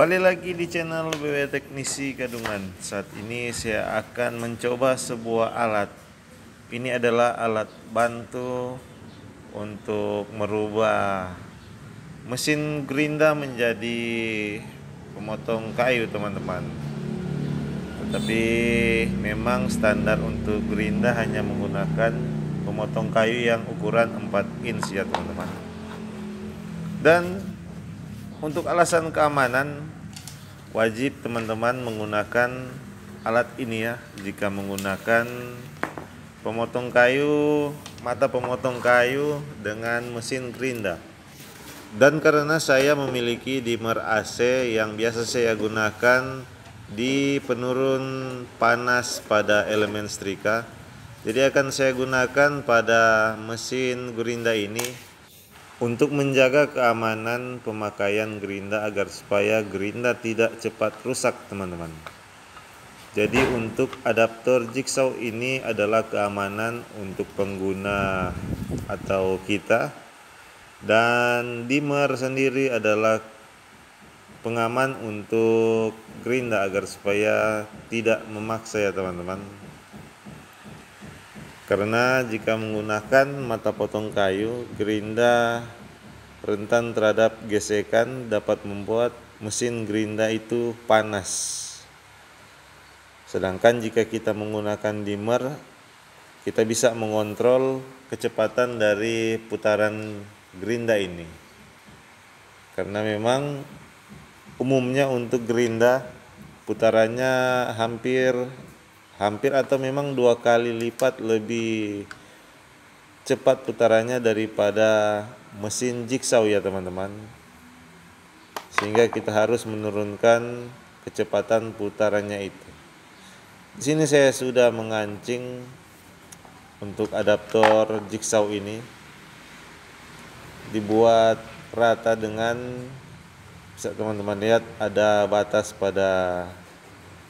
Kembali lagi di channel BW Teknisi Kadungan. Saat ini saya akan mencoba sebuah alat. Ini adalah alat bantu untuk merubah mesin gerinda menjadi pemotong kayu, teman-teman. Tetapi memang standar untuk gerinda hanya menggunakan pemotong kayu yang ukuran 4 inch ya, teman-teman. Dan untuk alasan keamanan, wajib teman-teman menggunakan alat ini ya. Jika menggunakan pemotong kayu, mata pemotong kayu dengan mesin gerinda. Dan karena saya memiliki dimmer AC yang biasa saya gunakan di penurun panas pada elemen setrika, jadi akan saya gunakan pada mesin gerinda ini untuk menjaga keamanan pemakaian gerinda agar supaya gerinda tidak cepat rusak, teman-teman. Jadi untuk adaptor jigsaw ini adalah keamanan untuk pengguna atau kita, dan dimmer sendiri adalah pengaman untuk gerinda agar supaya tidak memaksa ya, teman-teman. Karena jika menggunakan mata potong kayu, gerinda rentan terhadap gesekan, dapat membuat mesin gerinda itu panas. Sedangkan jika kita menggunakan dimmer, kita bisa mengontrol kecepatan dari putaran gerinda ini. Karena memang umumnya untuk gerinda putarannya hampir atau memang 2 kali lipat lebih cepat putarannya daripada mesin jigsaw ya, teman-teman. Sehingga kita harus menurunkan kecepatan putarannya itu. Di sini saya sudah mengancing untuk adaptor jigsaw ini, dibuat rata dengan, bisa teman-teman lihat ada batas pada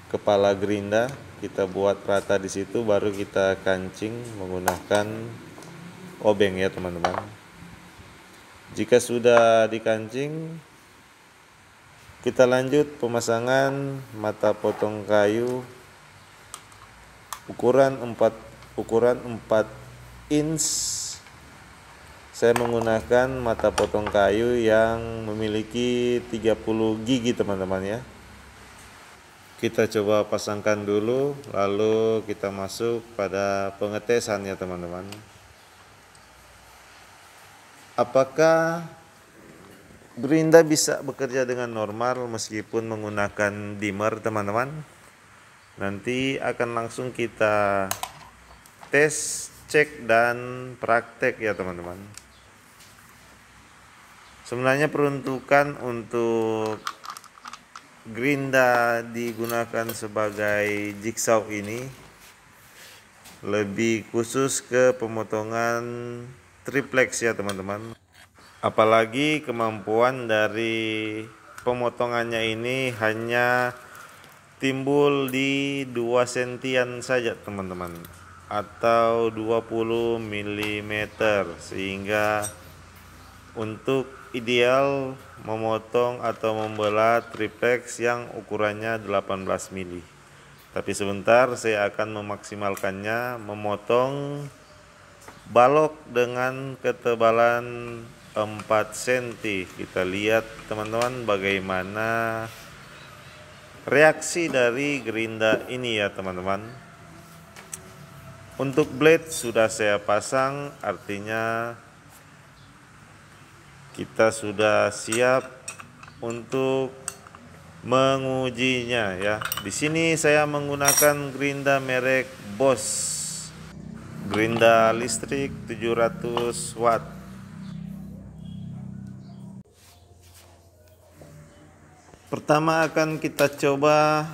kepala gerinda. Kita buat rata di situ, baru kita kancing menggunakan obeng ya, teman-teman. Jika sudah dikancing, kita lanjut pemasangan mata potong kayu ukuran 4 inch. Saya menggunakan mata potong kayu yang memiliki 30 gigi, teman-teman ya. Kita coba pasangkan dulu, lalu kita masuk pada pengetesan ya, teman-teman. Apakah gerinda bisa bekerja dengan normal meskipun menggunakan dimmer, teman-teman? Nanti akan langsung kita tes, cek, dan praktek ya, teman-teman. Sebenarnya peruntukan untuk gerinda digunakan sebagai jigsaw ini lebih khusus ke pemotongan triplex ya, teman-teman. Apalagi kemampuan dari pemotongannya ini hanya timbul di 2 sentian saja, teman-teman, atau 20 mm, sehingga untuk ideal memotong atau membelah triplex yang ukurannya 18 mm. Tapi sebentar saya akan memaksimalkannya, memotong balok dengan ketebalan 4 cm. Kita lihat, teman-teman, bagaimana reaksi dari gerinda ini ya, teman-teman. Untuk blade sudah saya pasang, artinya kita sudah siap untuk mengujinya ya. Di sini saya menggunakan gerinda merek Bosch. Gerinda listrik 700 watt. Pertama akan kita coba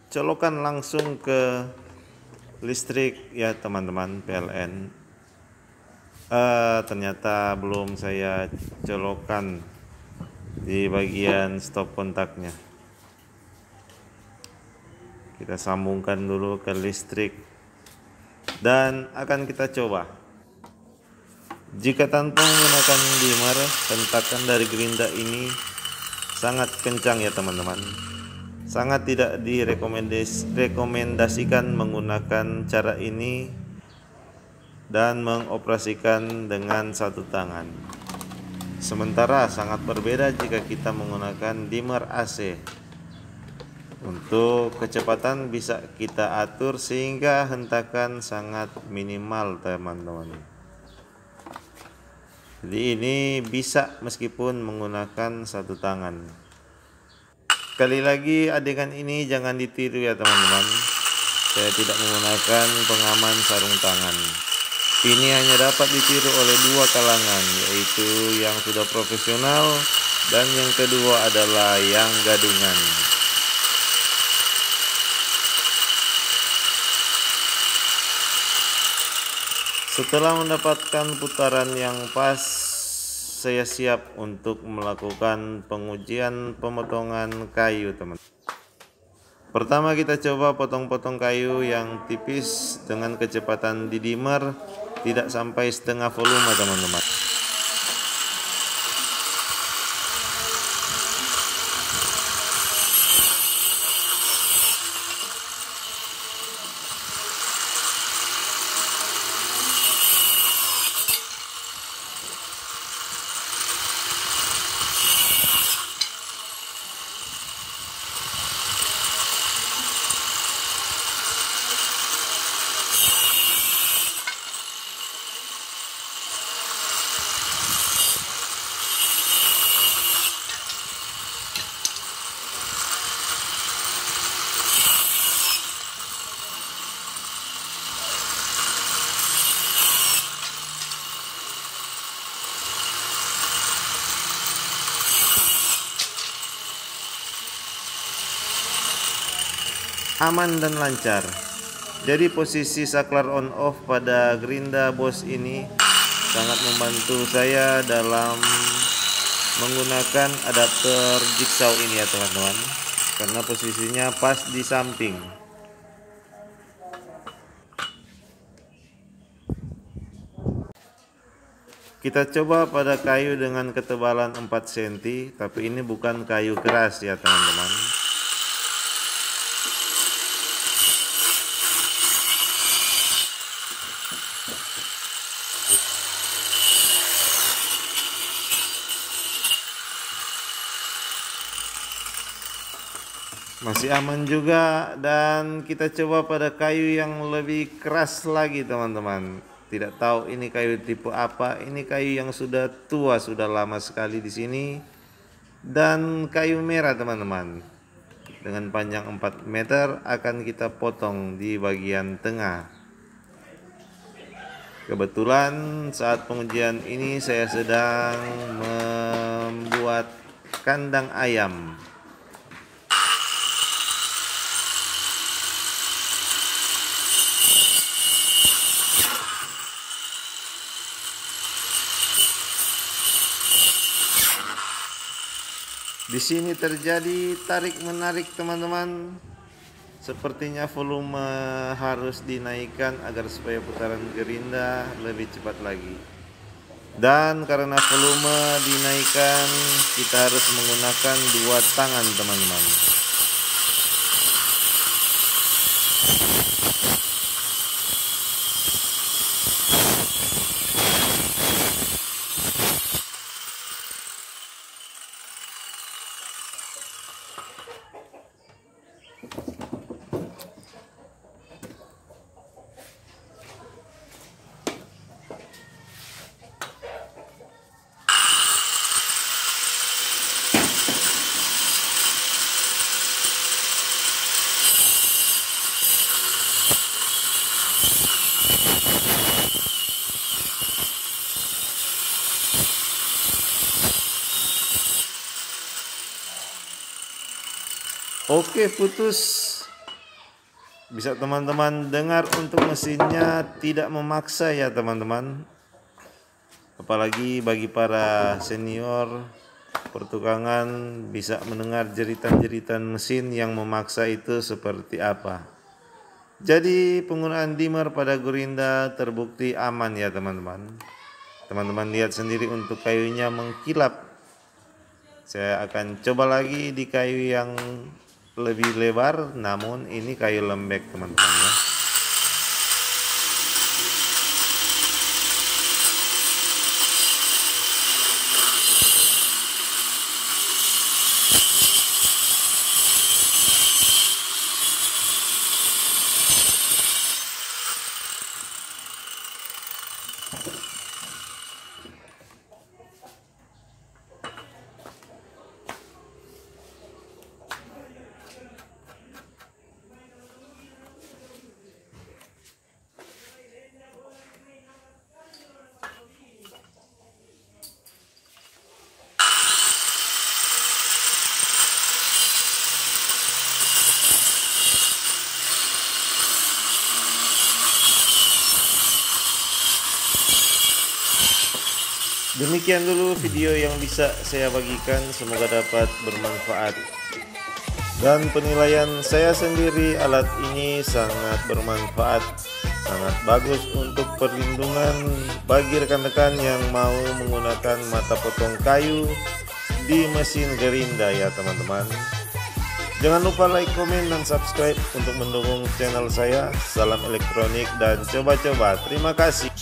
colokan langsung ke listrik ya, teman-teman, PLN. Ternyata belum saya colokan di bagian stop kontaknya. Kita sambungkan dulu ke listrik dan akan kita coba. Jika tanpa menggunakan dimmer, hentakan dari gerinda ini sangat kencang ya teman-teman. Sangat tidak direkomendasikan menggunakan cara ini dan mengoperasikan dengan satu tangan. Sementara sangat berbeda jika kita menggunakan dimmer AC. Untuk kecepatan bisa kita atur sehingga hentakan sangat minimal teman-teman. Jadi ini bisa meskipun menggunakan satu tangan. Sekali lagi adegan ini jangan ditiru ya teman-teman. Saya tidak menggunakan pengaman sarung tangan. Ini hanya dapat ditiru oleh dua kalangan, yaitu yang sudah profesional dan yang kedua adalah yang gadungan. Setelah mendapatkan putaran yang pas, saya siap untuk melakukan pengujian pemotongan kayu teman. Pertama kita coba potong-potong kayu yang tipis dengan kecepatan di dimmer tidak sampai setengah volume teman-teman. Aman dan lancar. Jadi posisi saklar on off pada gerinda Bosch ini sangat membantu saya dalam menggunakan adapter jigsaw ini ya teman-teman, karena posisinya pas di samping. Kita coba pada kayu dengan ketebalan 4 cm, tapi ini bukan kayu keras ya teman-teman. Masih aman juga, dan kita coba pada kayu yang lebih keras lagi teman-teman. Tidak tahu ini kayu tipe apa. Ini kayu yang sudah tua, sudah lama sekali di sini, dan kayu merah teman-teman. Dengan panjang 4 meter akan kita potong di bagian tengah. Kebetulan saat pengujian ini saya sedang membuat kandang ayam. Di sini terjadi tarik-menarik teman-teman. Sepertinya volume harus dinaikkan agar supaya putaran gerinda lebih cepat lagi. Dan karena volume dinaikkan, kita harus menggunakan dua tangan teman-teman. Oke, putus. Bisa teman-teman dengar untuk mesinnya tidak memaksa ya teman-teman. Apalagi bagi para senior pertukangan bisa mendengar jeritan-jeritan mesin yang memaksa itu seperti apa. Jadi penggunaan dimmer pada gerinda terbukti aman ya teman-teman. Teman-teman lihat sendiri untuk kayunya mengkilap Saya akan coba lagi di kayu yang lebih lebar, namun ini kayu lembek teman-teman ya. Demikian dulu video yang bisa saya bagikan, semoga dapat bermanfaat. Dan penilaian saya sendiri, alat ini sangat bermanfaat, sangat bagus untuk perlindungan bagi rekan-rekan yang mau menggunakan mata potong kayu di mesin gerinda ya teman-teman. Jangan lupa like, komen, dan subscribe untuk mendukung channel saya. Salam elektronik dan coba-coba. Terima kasih.